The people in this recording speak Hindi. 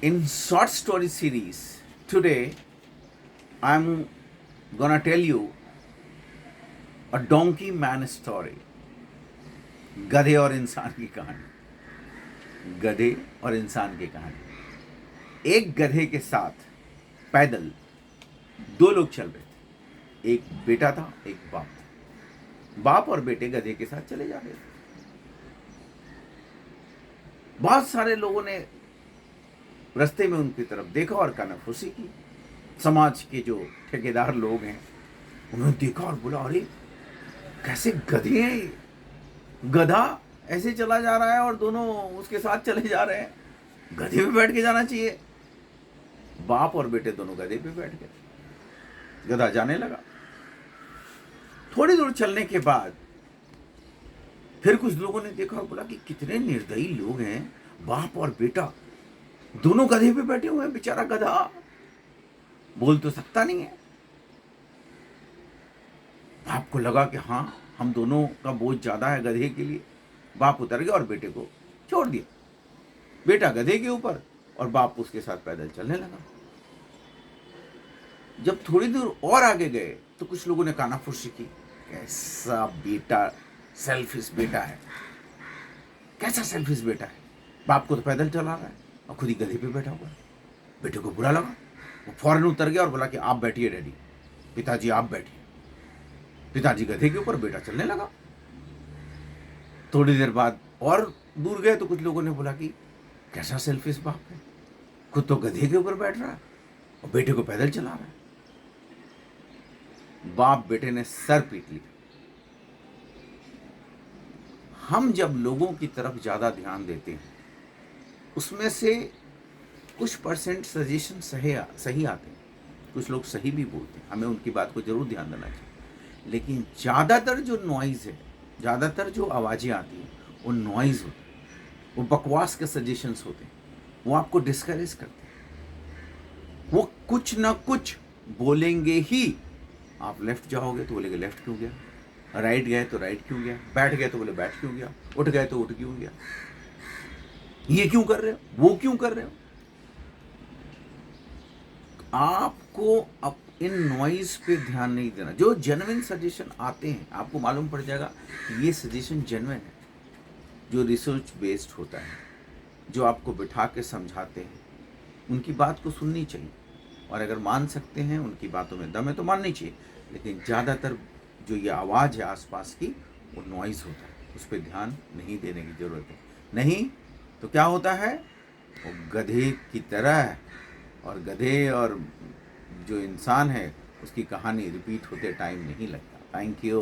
In short story series, today I'm gonna tell you a donkey man story. गधे और इंसान की कहानी। गधे और इंसान की कहानी। एक गधे के साथ पैदल दो लोग चल रहे थे। एक बेटा था, एक बाप था। बाप और बेटे गधे के साथ चले जा रहे थे। बहुत सारे लोगों ने रास्ते में उनकी तरफ देखा और कानाफूसी की। समाज के जो ठेकेदार लोग हैं उन्होंने देखा और बोला, अरे कैसे गधे हैं ये, गधा ऐसे चला जा रहा है और दोनों उसके साथ चले जा रहे हैं, गधे पे बैठ के जाना चाहिए। बाप और बेटे दोनों गधे पे बैठ गए। गधा जाने लगा। थोड़ी दूर चलने के बाद फिर कुछ लोगों ने देखा और बोला कि कितने निर्दयी लोग हैं, बाप और बेटा दोनों गधे पे बैठे हुए हैं, बेचारा गधा बोल तो सकता नहीं है। बाप को लगा कि हाँ, हम दोनों का बोझ ज्यादा है गधे के लिए। बाप उतर गया और बेटे को छोड़ दिया। बेटा गधे के ऊपर और बाप उसके साथ पैदल चलने लगा। जब थोड़ी दूर और आगे गए तो कुछ लोगों ने कानाफूसी की, कैसा बेटा सेल्फिश बेटा है, कैसा सेल्फिश बेटा है, बाप को तो पैदल चला रहा है और खुद ही गधे पे बैठा हुआ है। बेटे को बुरा लगा, वो फौरन उतर गया और बोला कि आप बैठिए डैडी, पिताजी आप बैठिए। पिताजी गधे के ऊपर, बेटा चलने लगा। थोड़ी देर बाद और दूर गए तो कुछ लोगों ने बोला कि कैसा सेल्फिश बाप है, खुद तो गधे के ऊपर बैठ रहा है और बेटे को पैदल चला रहा है। बाप बेटे ने सर पीट लिया। हम जब लोगों की तरफ ज्यादा ध्यान देते हैं उसमें से कुछ परसेंट सजेशन सही आते हैं, कुछ लोग सही भी बोलते हैं, हमें उनकी बात को जरूर ध्यान देना चाहिए। लेकिन ज़्यादातर जो नॉइज़ है, ज़्यादातर जो आवाज़ें आती हैं वो नॉइज़ होती है, वो बकवास के सजेशंस होते हैं, वो आपको डिस्करेज करते हैं। वो कुछ ना कुछ बोलेंगे ही। आप लेफ्ट जाओगे तो बोलेंगे लेफ्ट क्यों गया, राइट गए तो राइट क्यों गया, बैठ गए तो बोले बैठ क्यों गया, उठ गए तो उठ क्यों गया, ये क्यों कर रहे हो, वो क्यों कर रहे हो। आपको अब इन नॉइज पे ध्यान नहीं देना। जो जेन्युइन सजेशन आते हैं आपको मालूम पड़ जाएगा कि ये सजेशन जेन्युइन है, जो रिसर्च बेस्ड होता है, जो आपको बिठा के समझाते हैं, उनकी बात को सुननी चाहिए। और अगर मान सकते हैं, उनकी बातों में दम है तो माननी चाहिए। लेकिन ज़्यादातर जो ये आवाज़ है आसपास की, वो नॉइज़ होता है, उस पर ध्यान नहीं देने की ज़रूरत है। नहीं तो क्या होता है, वो गधे की तरह, और गधे और जो इंसान है उसकी कहानी रिपीट होते टाइम नहीं लगता। Thank you.